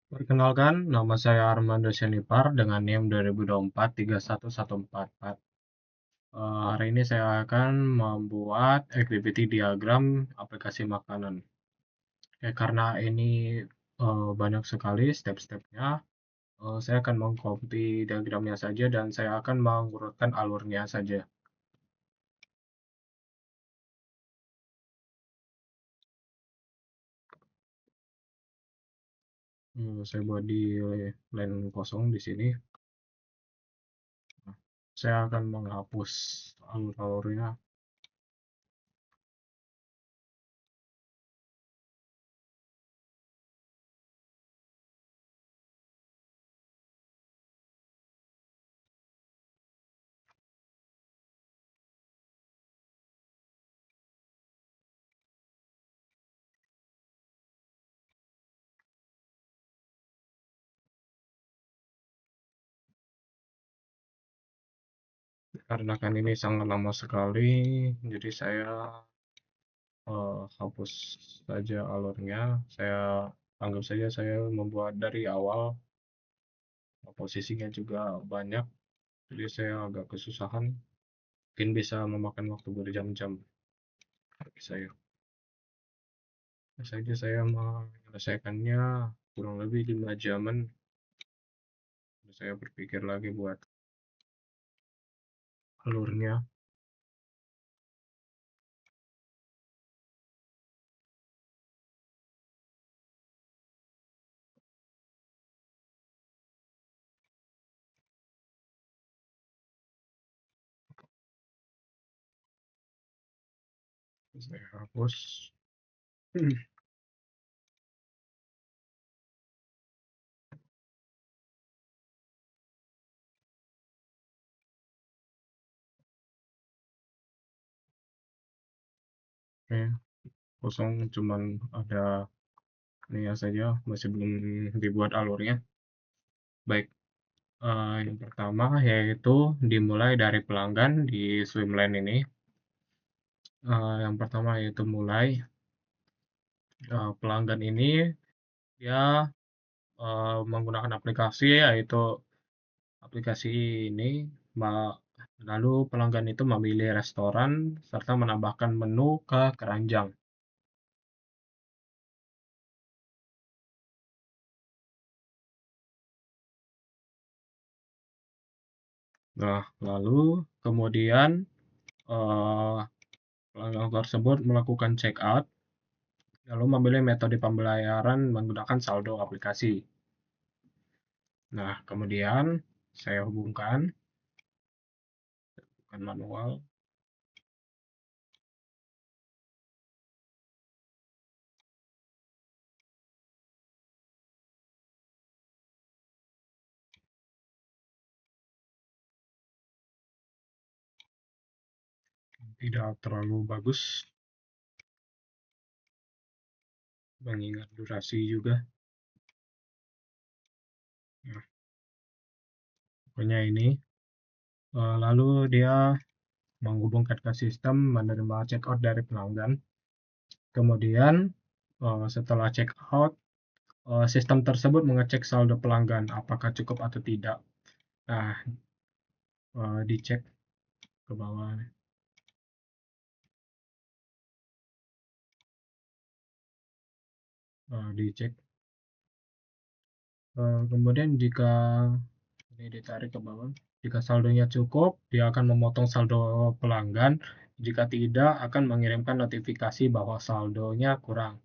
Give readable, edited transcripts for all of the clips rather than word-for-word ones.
Perkenalkan, nama saya Armando Sianipar dengan NIM 2024 31144. Hari ini saya akan membuat activity diagram aplikasi makanan. Karena ini banyak sekali step-stepnya, saya akan mengcopy diagramnya saja dan saya akan mengurutkan alurnya saja. Saya buat di line kosong di sini. Saya akan menghapus alur-alurnya. Karena kan ini sangat lama sekali, jadi saya hapus saja alurnya. Saya anggap saja saya membuat dari awal, posisinya juga banyak, jadi saya agak kesusahan. Mungkin bisa memakan waktu berjam-jam bagi saya. Saja saya menyelesaikannya kurang lebih 5 jaman. Saya berpikir lagi buat alurnya. Saya hapus. Oke, kosong cuman ada ini saja, masih belum dibuat alurnya. Baik. Yang pertama yaitu dimulai dari pelanggan di Swimlane ini. Yang pertama yaitu mulai pelanggan ini dia menggunakan aplikasi yaitu aplikasi ini. Lalu pelanggan itu memilih restoran serta menambahkan menu ke keranjang. Nah, lalu kemudian eh, pelanggan tersebut melakukan check out, lalu memilih metode pembayaran menggunakan saldo aplikasi. Nah, kemudian saya hubungkan manual. Tidak terlalu bagus, mengingat durasi juga. Nah, pokoknya ini. Lalu dia menghubungkan ke sistem menerima check out dari pelanggan. Kemudian setelah check out, sistem tersebut mengecek saldo pelanggan apakah cukup atau tidak. Nah, dicek ke bawah. Dicek. Kemudian jika ini ditarik ke bawah, jika saldonya cukup, dia akan memotong saldo pelanggan. Jika tidak, akan mengirimkan notifikasi bahwa saldonya kurang.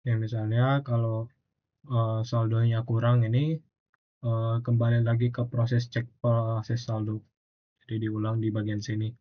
Ya, misalnya kalau saldonya kurang ini, kembali lagi ke proses cek proses saldo. Jadi diulang di bagian sini.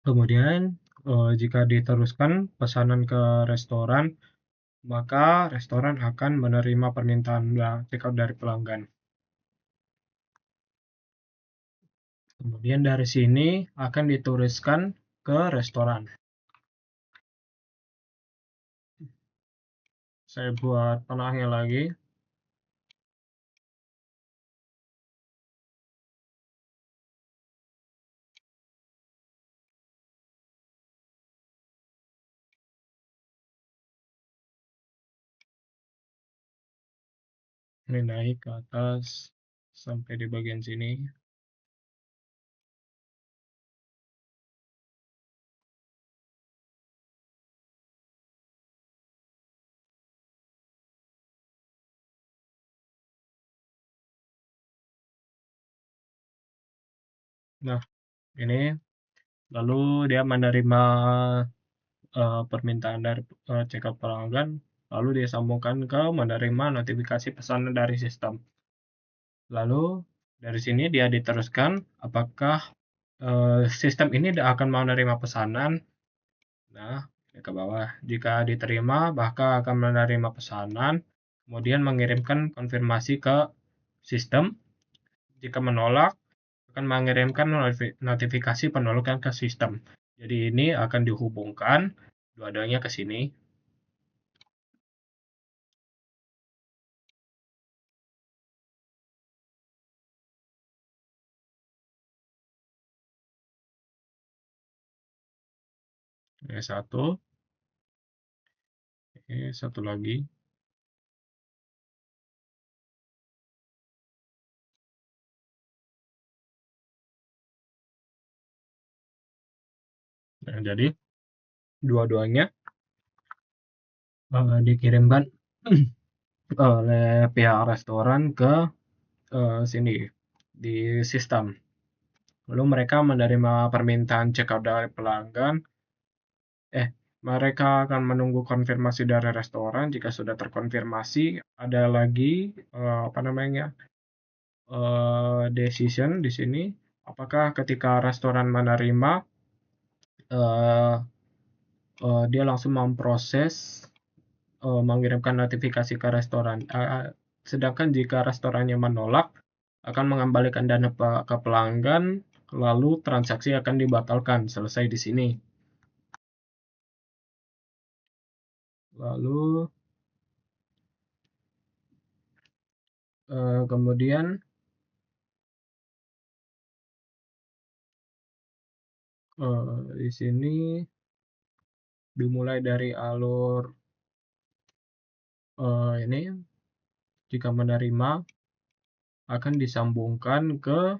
Kemudian, jika diteruskan pesanan ke restoran, maka restoran akan menerima permintaan check out dari pelanggan. Kemudian dari sini akan dituliskan ke restoran. Saya buat panahnya lagi. Ini naik ke atas sampai di bagian sini. Nah, ini lalu dia menerima permintaan dari checkout pelanggan, lalu dia sambungkan ke menerima notifikasi pesan dari sistem. Lalu dari sini dia diteruskan apakah sistem ini akan menerima pesanan. Nah, ke bawah. Jika diterima, maka akan menerima pesanan, kemudian mengirimkan konfirmasi ke sistem. Jika menolak, akan mengirimkan notifikasi penolakan ke sistem. Jadi ini akan dihubungkan dua-duanya ke sini. Ini satu, ini satu lagi. Nah, jadi dua-duanya dikirimkan oleh pihak restoran ke sini di sistem. Lalu mereka menerima permintaan checkout dari pelanggan. Mereka akan menunggu konfirmasi dari restoran. Jika sudah terkonfirmasi, ada lagi apa namanya decision di sini. Apakah ketika restoran menerima, uh, dia langsung memproses mengirimkan notifikasi ke restoran. Sedangkan jika restorannya menolak, akan mengembalikan dana ke pelanggan, lalu transaksi akan dibatalkan. Selesai di sini. Lalu kemudian di sini dimulai dari alur ini, jika menerima akan disambungkan ke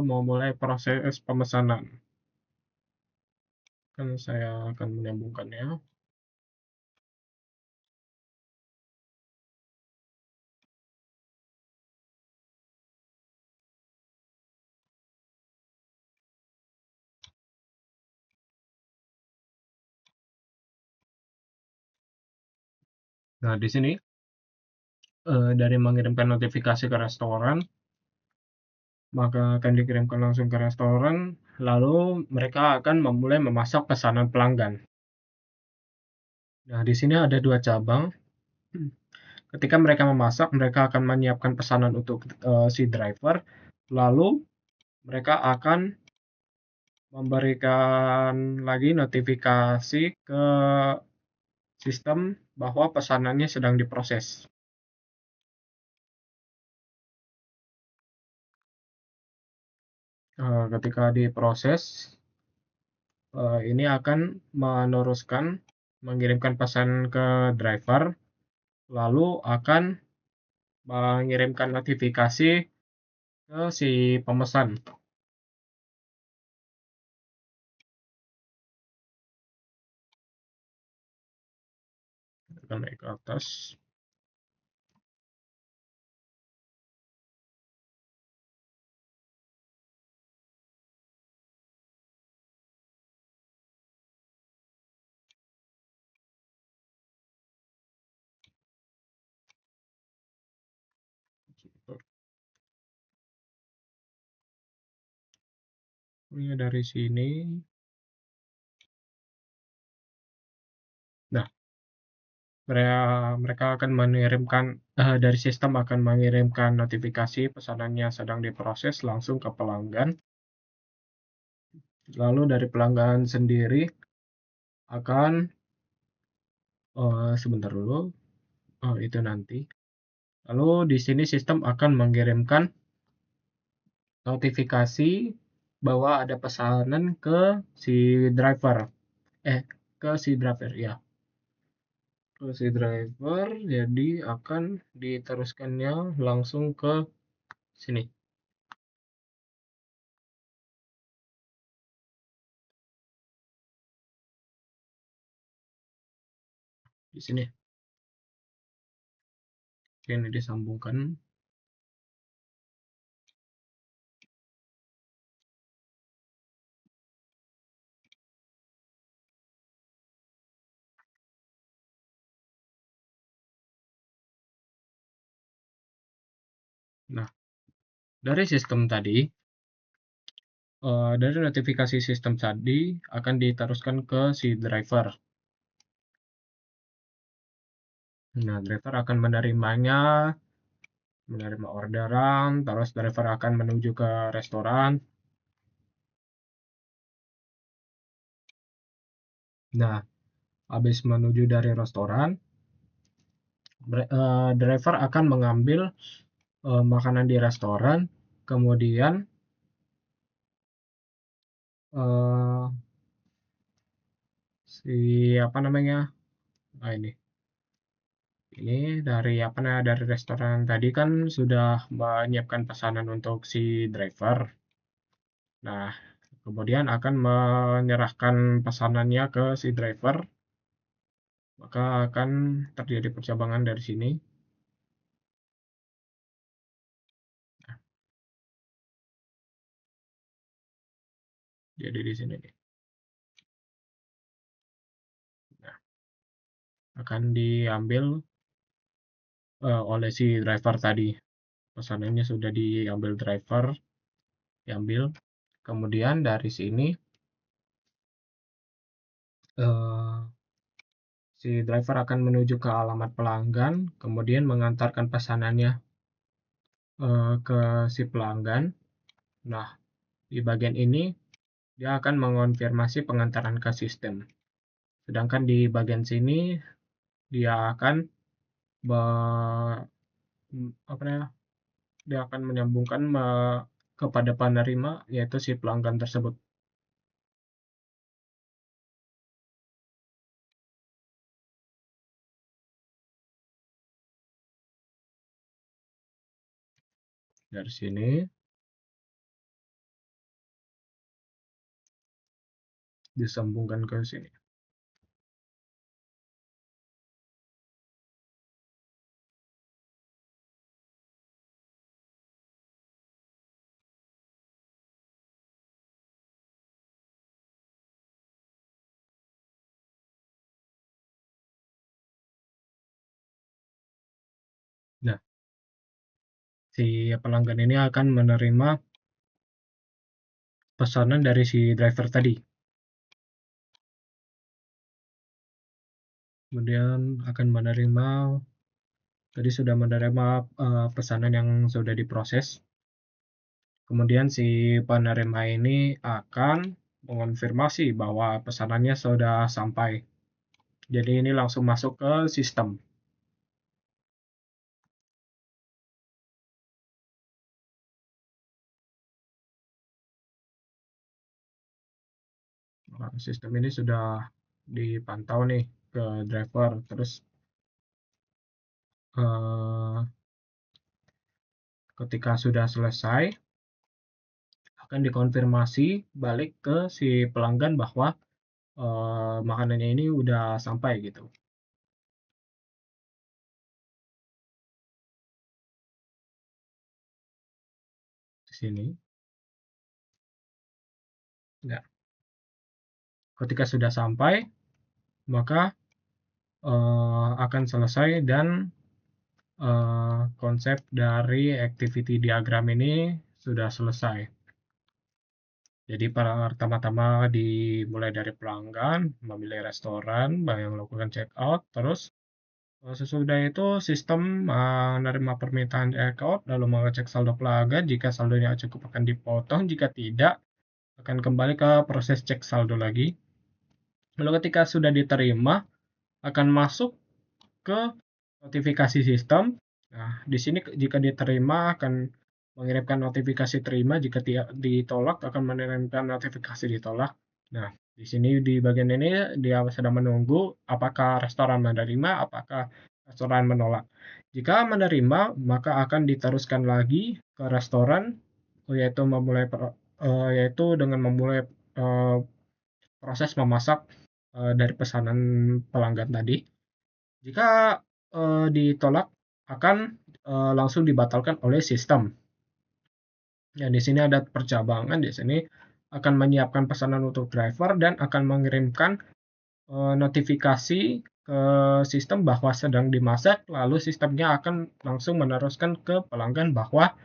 memulai proses pemesanan. Saya akan menyambungkannya. Nah, di sini dari mengirimkan notifikasi ke restoran, maka akan dikirimkan langsung ke restoran, lalu mereka akan memulai memasak pesanan pelanggan. Nah, di sini ada dua cabang. Ketika mereka memasak, mereka akan menyiapkan pesanan untuk si driver, lalu mereka akan memberikan lagi notifikasi ke sistem bahwa pesanannya sedang diproses. Ketika diproses, ini akan meneruskan mengirimkan pesan ke driver, lalu akan mengirimkan notifikasi ke si pemesan. Kita naik ke atas. Ini dari sini. Nah, mereka akan mengirimkan dari sistem akan mengirimkan notifikasi pesanannya sedang diproses langsung ke pelanggan. Lalu dari pelanggan sendiri akan sebentar dulu, itu nanti. Lalu di sini sistem akan mengirimkan notifikasi bahwa ada pesanan ke si driver. ke si driver ya, ke si driver. Jadi akan diteruskannya langsung ke sini di sini. Ini disambungkan. Nah, dari sistem tadi, dari notifikasi sistem tadi akan diteruskan ke si driver. Nah, driver akan menerimanya, menerima orderan, terus driver akan menuju ke restoran. Nah, habis menuju dari restoran, driver akan mengambil makanan di restoran, kemudian eh, si apa namanya? Nah, ini dari apa namanya, dari restoran tadi kan sudah menyiapkan pesanan untuk si driver. Nah, kemudian akan menyerahkan pesanannya ke si driver, maka akan terjadi percabangan dari sini. Jadi di sini nih. Nah, akan diambil oleh si driver tadi. Pesanannya sudah diambil driver, diambil. Kemudian dari sini eh, si driver akan menuju ke alamat pelanggan, kemudian mengantarkan pesanannya ke si pelanggan. Nah, di bagian ini dia akan mengonfirmasi pengantaran ke sistem. Sedangkan di bagian sini dia akan apa namanya? Dia akan menyambungkan kepada penerima, yaitu si pelanggan tersebut. Dari sini disambungkan ke sini. Nah, si pelanggan ini akan menerima pesanan dari si driver tadi. Kemudian akan menerima, tadi sudah menerima pesanan yang sudah diproses. Kemudian si penerima ini akan mengonfirmasi bahwa pesanannya sudah sampai. Jadi ini langsung masuk ke sistem. Nah, sistem ini sudah dipantau nih ke driver. Terus eh, ketika sudah selesai, akan dikonfirmasi balik ke si pelanggan bahwa makanannya ini udah sampai gitu. Di sini. Ya. Ketika sudah sampai, maka akan selesai dan konsep dari activity diagram ini sudah selesai. Jadi pertama-tama dimulai dari pelanggan, memilih restoran, yang melakukan check out, terus sesudah itu sistem menerima permintaan check out, lalu mengecek saldo pelanggan. Jika saldonya cukup akan dipotong, jika tidak akan kembali ke proses cek saldo lagi. Lalu ketika sudah diterima, akan masuk ke notifikasi sistem. Nah, di sini jika diterima akan mengirimkan notifikasi terima, jika ditolak akan mengirimkan notifikasi ditolak. Nah, Di sini di bagian ini dia sedang menunggu apakah restoran menerima, apakah restoran menolak. Jika menerima, maka akan diteruskan lagi ke restoran, yaitu yaitu dengan memulai proses memasak dari pesanan pelanggan tadi. Jika ditolak, akan langsung dibatalkan oleh sistem. Ya, di sini ada percabangan, di sini akan menyiapkan pesanan untuk driver dan akan mengirimkan notifikasi ke sistem bahwa sedang dimasak, lalu sistemnya akan langsung meneruskan ke pelanggan bahwa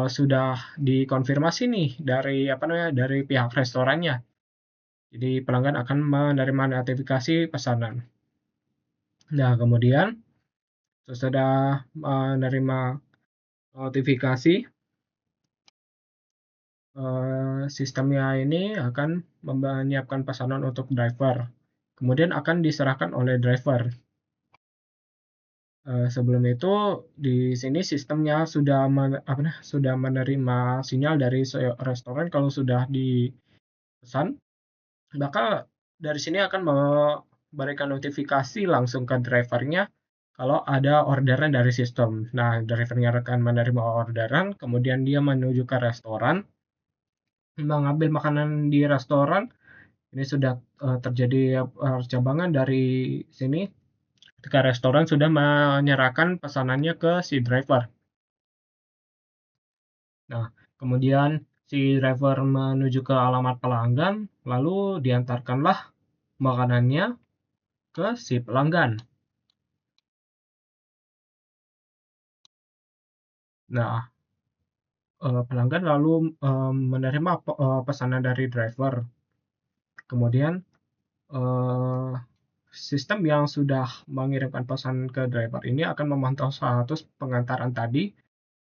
sudah dikonfirmasi nih dari dari pihak restorannya. Jadi pelanggan akan menerima notifikasi pesanan. Nah, kemudian sesudah menerima notifikasi, sistemnya ini akan menyiapkan pesanan untuk driver. Kemudian akan diserahkan oleh driver. Sebelum itu di sini sistemnya sudah menerima sinyal dari restoran kalau sudah dipesan, maka dari sini akan memberikan notifikasi langsung ke drivernya kalau ada orderan dari sistem. Nah, drivernya akan menerima orderan, kemudian dia menuju ke restoran, mengambil makanan di restoran. Ini sudah terjadi percabangan dari sini ketika restoran sudah menyerahkan pesanannya ke si driver. Nah, kemudian si driver menuju ke alamat pelanggan, lalu diantarkanlah makanannya ke si pelanggan. Nah, pelanggan lalu menerima pesanan dari driver. Kemudian eh, sistem yang sudah mengirimkan pesan ke driver ini akan memantau status pengantaran tadi,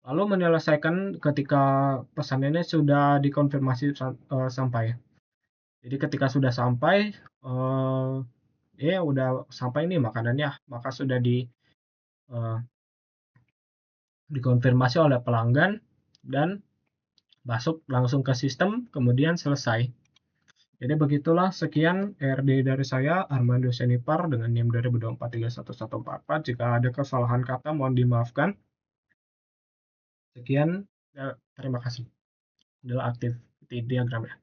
lalu menyelesaikan ketika pesanannya sudah dikonfirmasi sampai. Jadi ketika sudah sampai, ya udah sampai nih makanannya, maka sudah eh, dikonfirmasi oleh pelanggan dan masuk langsung ke sistem, kemudian selesai. Jadi begitulah, sekian ERD dari saya, Armando Senipar, dengan NIM 2024311144. Jika ada kesalahan kata, mohon dimaafkan. Sekian, terima kasih. Adalah aktif di diagramnya.